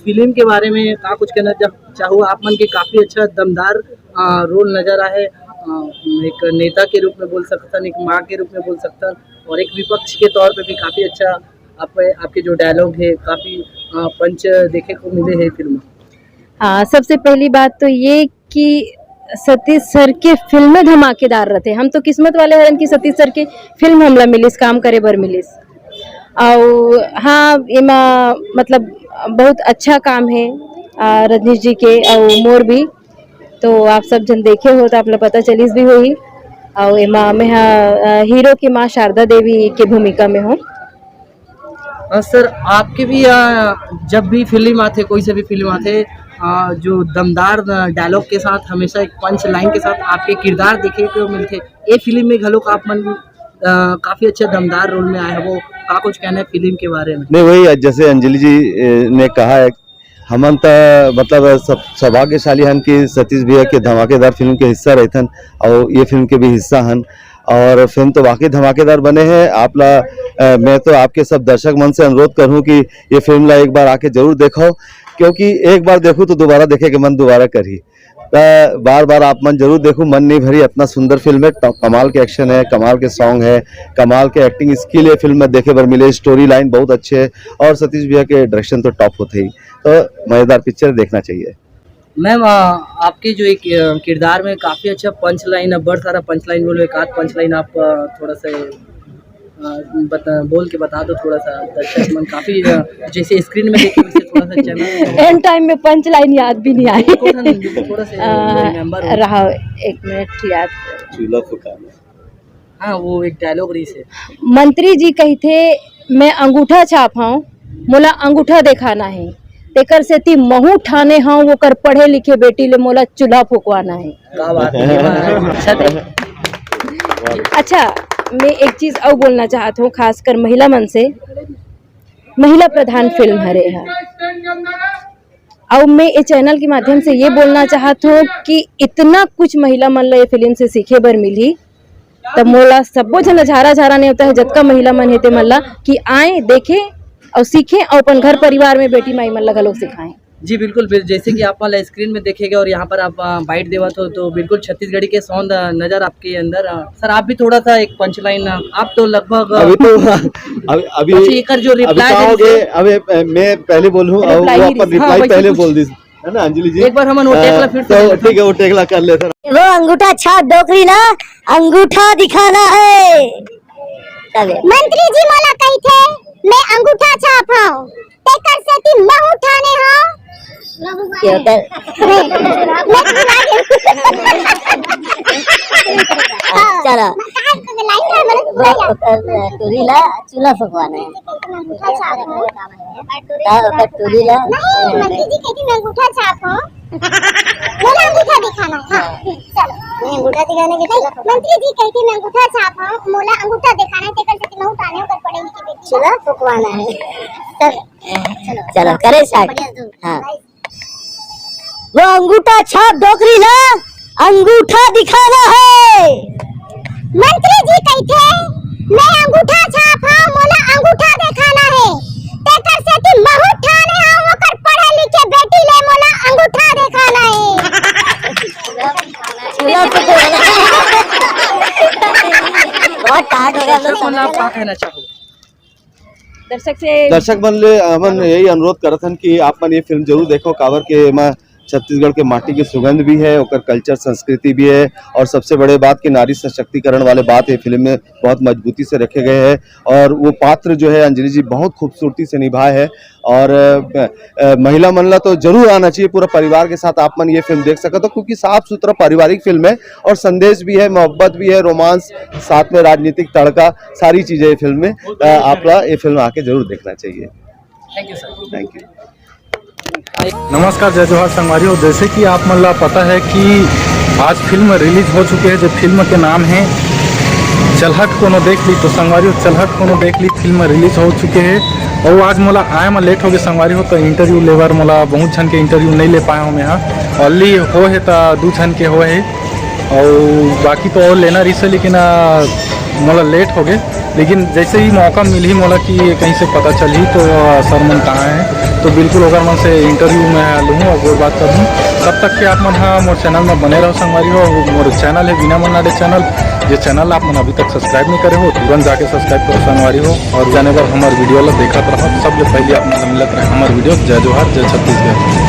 Film के बारे में का कुछ कहना चाहो आप मन के काफ़ी अच्छा दमदार रोल नज़र आए। एक नेता के रूप में बोल सकता, एक माँ के रूप में बोल सकता, और एक विपक्ष के तौर पे भी काफ़ी अच्छा आपके जो डायलॉग है काफ़ी पंच देखे को मिले हैं फिल्म। हाँ, सबसे पहली बात तो ये कि सतीश सर के फिल्में धमाकेदार रहते। हम तो किस्मत वाले हन कि सतीश सर के फिल्म हमला मिलिस, काम करे बर मिलिस। और हाँ, एमा मतलब बहुत अच्छा काम है रजनीश जी के और मोर भी। तो आप सब जन देखे हो तो आप लोग पता चलिस भी होई। और एमा मैं हीरो की माँ शारदा देवी की भूमिका में हूँ। सर आपके भी जब भी फिल्म आते, कोई से भी फिल्म आते, जो दमदार डायलॉग के साथ, हमेशा एक पंच लाइन के साथ आपके किरदार देखे को मिलते। ये फिल्म में घलो आप मन काफ़ी अच्छा दमदार रोल में आए, वो का कुछ कहना है फिल्म के बारे में? नहीं, वही जैसे अंजलि जी ने कहा है, हमन तो मतलब सौभाग्यशाली हन कि सतीश भैया के धमाकेदार फिल्म के हिस्सा रहथन और ये फिल्म के भी हिस्सा हन। और फिल्म तो वाकई धमाकेदार बने हैं। मैं तो आपके सब दर्शक मन से अनुरोध करूं कि ये फिल्म ला एक बार आके जरूर देखो, क्योंकि एक बार देखूं तो दोबारा देखे के मन दोबारा करी। बार बार आप मन जरूर देखो, मन नहीं भरी। इतना सुंदर फिल्म है, कमाल के एक्शन है, कमाल के सॉन्ग है, कमाल के एक्टिंग स्किल है फिल्म में देखे बर मिले। स्टोरी लाइन बहुत अच्छे है और सतीश भैया के डायरेक्शन तो टॉप होते ही। तो मजेदार पिक्चर देखना चाहिए। मैम आपके जो एक किरदार में काफ़ी अच्छा पंच लाइन है, बड़ा सारा पंच लाइन बोलो, एक आध पंच लाइन आप थोड़ा सा बोल के बता दो थोड़ा सा। दर्शक मन काफ़ी जैसे स्क्रीन में देखे वैसे थोड़ा सा चैनल एंड टाइम में पंच लाइन याद भी नहीं आई। थोड़ा सा रहा, एक मिनट याद। चूल्हा फुकाना, हाँ वो एक डायलॉग रही से मंत्री जी कही थे मैं अंगूठा छापाऊं, मोला अंगूठा दिखाना है, तेकर से ती महू ठाने हाँ वो कर पढ़े लिखे बेटी ले मोला चूल्हा फुकवाना है। क्या बात है। अच्छा, मैं एक चीज और बोलना चाहता हूँ, खासकर महिला मन से। महिला प्रधान फिल्म हरे है और मैं ये चैनल के माध्यम से ये बोलना चाहती हूँ कि इतना कुछ महिला मन ला ये फिल्म से सीखे बर मिली। तब मोला सबो जन झारा झारा नहीं होता है, जतका महिला मन हेते मन ला कि आए देखे और सीखें और अपन घर परिवार में बेटी माई मन लगा लोग सिखाएं। जी बिल्कुल, जैसे कि आप वाला स्क्रीन में देखेंगे और यहाँ पर आप बाइट देवा तो बिल्कुल छत्तीसगढ़ी के सौंद नजर आपके अंदर। सर आप भी थोड़ा सा एक पंच लाइन, आप तो लगभग अभी जो रिप्लाई अभी मैं पहले बोलूँ और रिप्लाई पहले बोल दी है ना अंजलि जी। एक बार हम टेकला फिर तो ठीक है, वो टेकला कर लेते। वो अंगूठा छाप डोकरी ला, अंगूठा दिखाना है। मंत्री जी मोला कही थे मैं अंगूठा छापाऊं, तेकर से ती महू ठाने हाँ। चलो टूरी ला चूल्हा फुकवाना है। टूरी ला मंत्री जी कहती मैं अंगूठा छापाऊं, मोला अंगूठा दिखाना है। चलो मैं अंगूठा दिखाने के लिए मंत्री जी कहती मैं अंगूठा छापाऊं, मोला अंगूठा दिखाना है, तेकर से ती महू ठाने ऊपर पढ़े लिखे बेटी चूल्हा फुकवाना है। चलो करे स्टार्ट। हाँ, वो अंगूठा छाप डोकरी ला, अंगूठा दिखाना है। मंत्री जी कही थे मैं अंगूठा छापाऊं, मोला अंगूठा दिखाना है, तेकर से ती महू ठाने हाँ वो कर पढ़े लिखे बेटी ले मोला अंगूठा दिखाना है। बहुत टाइट हो गया। आप क्या कहना चाहोगे दर्शक मन ले हमन यही अनुरोध करत हन कि आप मन ये फिल्म जरूर देखो। काबर के एमा छत्तीसगढ़ के माटी की सुगंध भी है, ओकर कल्चर संस्कृति भी है, और सबसे बड़े बात कि नारी सशक्तिकरण वाले बात है फिल्म में बहुत मजबूती से रखे गए हैं। और वो पात्र जो है अंजलि जी बहुत खूबसूरती से निभाए है। और महिला मन ला तो जरूर आना चाहिए, पूरा परिवार के साथ आप मन ये फिल्म देख सकते हो, क्योंकि साफ सुथरा पारिवारिक फिल्म है और संदेश भी है, मोहब्बत भी है, रोमांस, साथ में राजनीतिक तड़का, सारी चीजें ये फिल्म में। आप ये फिल्म आके जरूर देखना चाहिए। Thank you sir. Thank you. नमस्कार, जय जोहार संगवारियों। जैसे कि आप मन ला पता है कि आज फिल्म रिलीज हो चुके हैं, जो फिल्म के नाम है चलहट कोनो देख ली। तो संगवारियों चलहट कोनो देख ली फिल्म रिलीज हो चुके हैं। और आज मोला आए में लेट हो गए संगवारियों, तो इंटरव्यू लेवर मोला बहुत जन के इंटरव्यू नहीं ले पाया हूँ मैं यहाँ। ओनली हो है तो 2 जन के हो है और बाकी तो और लेना रही से, लेकिन मोला लेट हो गए। लेकिन जैसे ही मौका मिल ही मोला कि कहीं से पता चल ही तो सर मन कहाँ है तो बिल्कुल ओकर मन से इंटरव्यू में लूँ और वो बात करूँ। तब तक के आप मन हाँ मोर चैनल में बने रहो संगवारी हो। मोर चैनल है बिना मन्नाडे चैनल, ये चैनल आप मन अभी तक सब्सक्राइब नहीं करे हो तुरंत जाके सब्सक्राइब करो संगवारी हो। और जाने बार हमारे वीडियो ला देखा रहो, सबसे पहले आप मिलत रहे हमारे वीडियो। जय जोहार, जय छत्तीसगढ़।